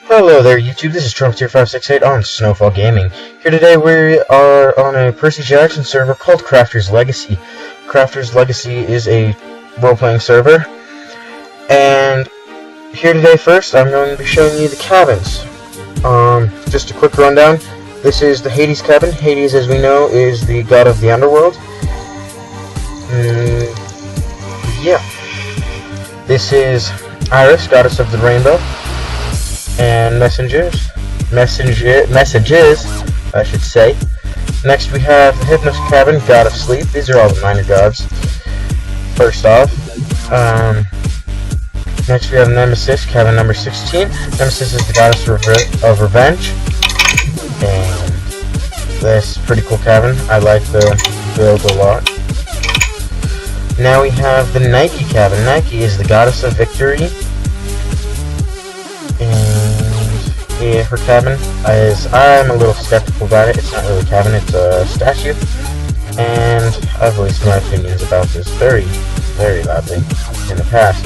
Hello there, YouTube. This is Trump2568 on Snowfall Gaming. Here today we are on a Percy Jackson server called Crafter's Legacy. Crafter's Legacy is a role-playing server. And here today first, I'm going to be showing you the cabins. Just a quick rundown. This is the Hades cabin. Hades, as we know, is the god of the underworld. Yeah. This is Iris, goddess of the rainbow. And messages, I should say. Next we have the Hypnos cabin, god of sleep. These are all the minor gods. First off, next we have Nemesis, cabin number 16. Nemesis is the goddess of revenge, and this pretty cool cabin. I like the build a lot. Now we have the Nike cabin. Nike is the goddess of victory. And her cabin is, I'm a little skeptical about it. It's not really a cabin, it's a statue. And I've voiced my opinions about this very, very loudly in the past.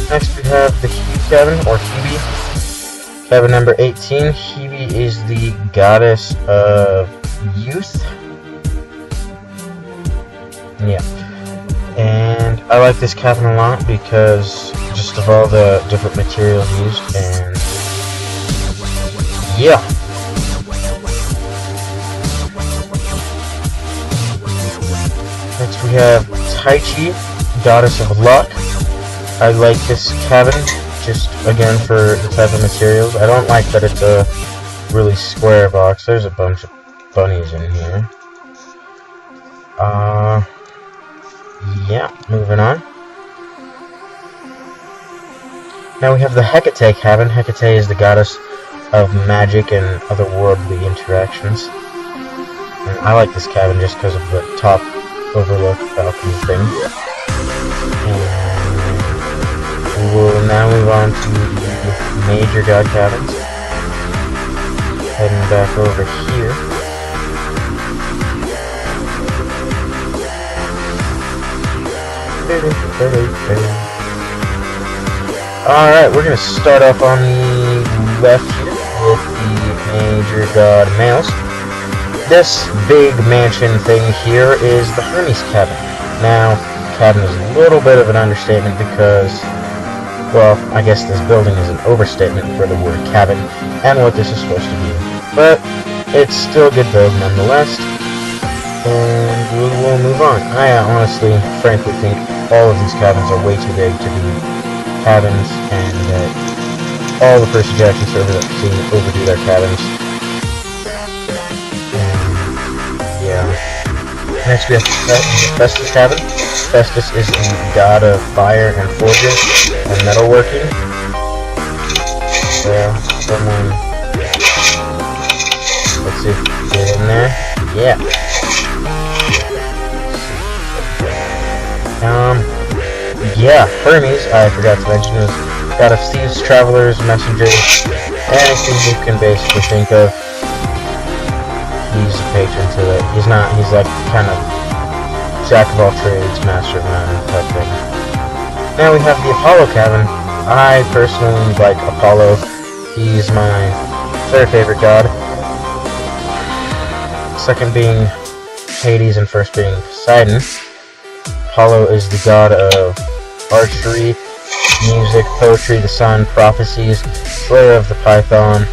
Next we have the Hebe cabin, or Hebe. Cabin number 18. Hebe is the goddess of youth. Yeah. And I like this cabin a lot because just of all the different materials used, and yeah. Next we have Taichi, goddess of luck. I like this cabin just again for the type of materials. I don't like that it's a really square box. There's a bunch of bunnies in here. Yeah, moving on. Now we have the Hecate cabin. Hecate is the goddess of magic and otherworldly interactions. And I like this cabin just because of the top overlook balcony thing. And we'll now move on to the major god cabins. Heading back over here. Alright, we're going to start off on the left here with the major god males. This big mansion thing here is the Hermes cabin. Now, cabin is a little bit of an understatement because, well, I guess this building is an overstatement for the word cabin and what this is supposed to be. But it's still a good build nonetheless. And we will move on. I honestly, frankly think all of these cabins are way too big to be cabins, and that all the Percy Jackson servers I've seen overdo their cabins. And yeah. Next we have Festus cabin. Festus is the god of fire and forging and metalworking. So someone, let's see, get in there. Yeah. Yeah, Hermes, I forgot to mention, is god of thieves, travelers, messengers, anything you can basically think of. He's a patron to it. He's like kind of jack of all trades, master of none type thing. Now we have the Apollo cabin. I personally like Apollo. He's my third favorite god. Second being Hades and first being Poseidon. Apollo is the god of archery, music, poetry, the sun, prophecies, slayer of the python,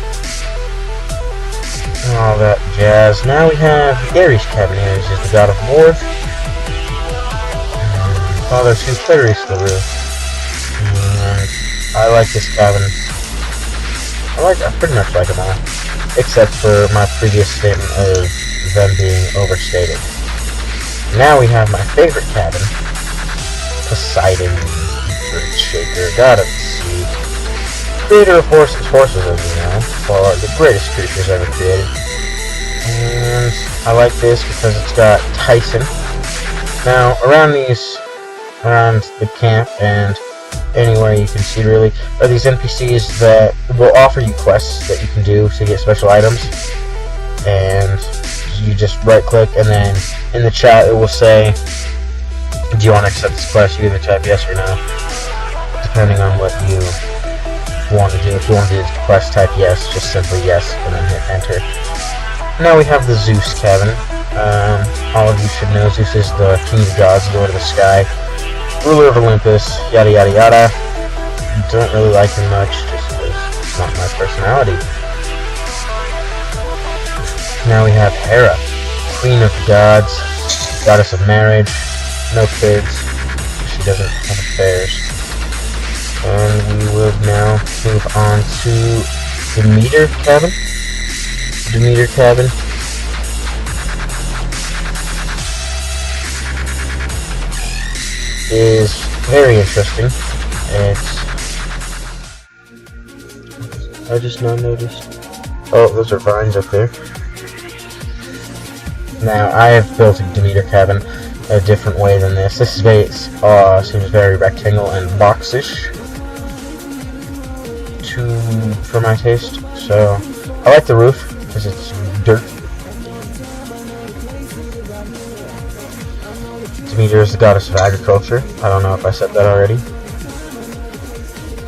and all that jazz. Now we have Ares cabin. Ares is the god of war. Father to Clarice LaRue. I like this cabin. I pretty much like them all, except for my previous statement of them being overstated. Now we have my favorite cabin, Poseidon, Earthshaker, god of the sea, creator of horses, as you know, are the greatest creatures ever created. And I like this because it's got Tyson. Now, around the camp and anywhere you can see really, are these NPCs that will offer you quests that you can do to get special items. And you just right click, and then in the chat it will say, do you want to accept this quest? You either type yes or no, depending on what want to do. If you want to do the quest type, yes, just simply yes, and then hit enter. Now we have the Zeus cabin. All of you should know Zeus is the king of the gods, lord of the sky, ruler of Olympus, yada yada yada. Don't really like him much, just because it's not my personality. Now we have Hera, queen of the gods, goddess of marriage, no kids, she doesn't have affairs. And we will now move on to Demeter cabin. Demeter cabin is very interesting. I just now noticed. Oh, those are vines up there. Now, I have built a Demeter cabin a different way than this. This base seems very rectangle and boxish for my taste. So, I like the roof because it's dirt. Demeter is the goddess of agriculture. I don't know if I said that already.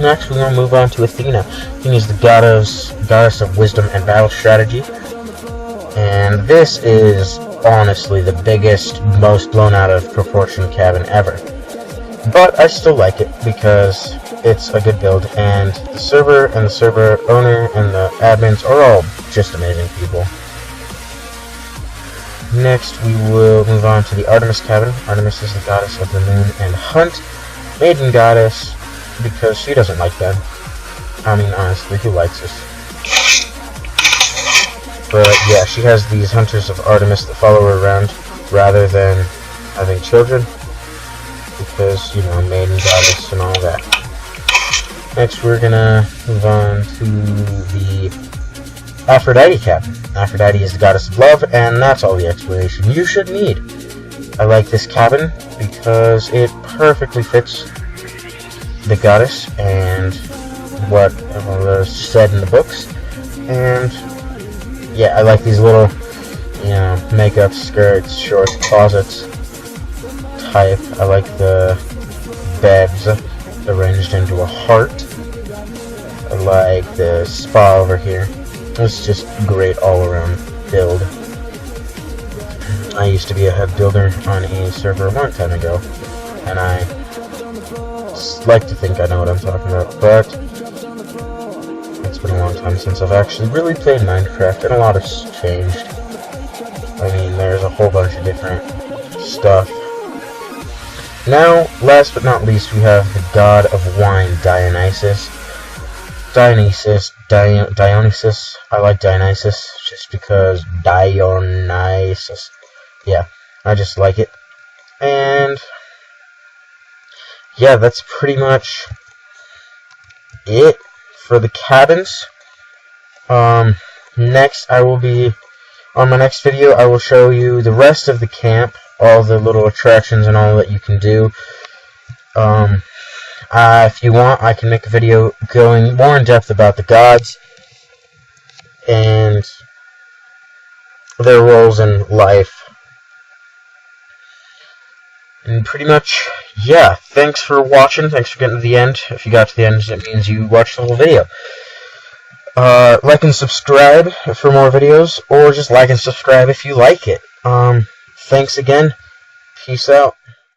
Next, we're going to move on to Athena. Athena is the goddess of wisdom and battle strategy. And this is honestly the biggest, most blown out of proportion cabin ever. But I still like it because it's a good build, and the server and the server owner and the admins are all just amazing people. Next, we will move on to the Artemis cabin. Artemis is the goddess of the moon and hunt, maiden goddess, because she doesn't like them. I mean, honestly, who likes us? But yeah, she has these hunters of Artemis that follow her around rather than having children, because, you know, maiden goddess and all that. Next, we're gonna move on to the Aphrodite cabin. Aphrodite is the goddess of love, and that's all the explanation you should need. I like this cabin because it perfectly fits the goddess and what was said in the books. And yeah, I like these little, you know, makeup, skirts, shorts, closets type. I like the beds arranged into a heart. I like the spa over here. It's just great all around build. I used to be a head builder on a server a long time ago, and I like to think I know what I'm talking about, but it's been a long time since I've actually really played Minecraft, and a lot has changed. I mean, there's a whole bunch of different stuff. Now, last but not least, we have the god of wine, Dionysus. Dionysus. I like Dionysus just because Dionysus. Yeah, I just like it. And yeah, that's pretty much it for the cabins. Next, I will be on my next video. I will show you the rest of the camp, all the little attractions and all that you can do. If you want, I can make a video going more in depth about the gods and their roles in life. And pretty much, yeah, thanks for watching. Thanks for getting to the end. If you got to the end, it means you watched the whole video. Like and subscribe for more videos, or just like and subscribe if you like it. Thanks again. Peace out.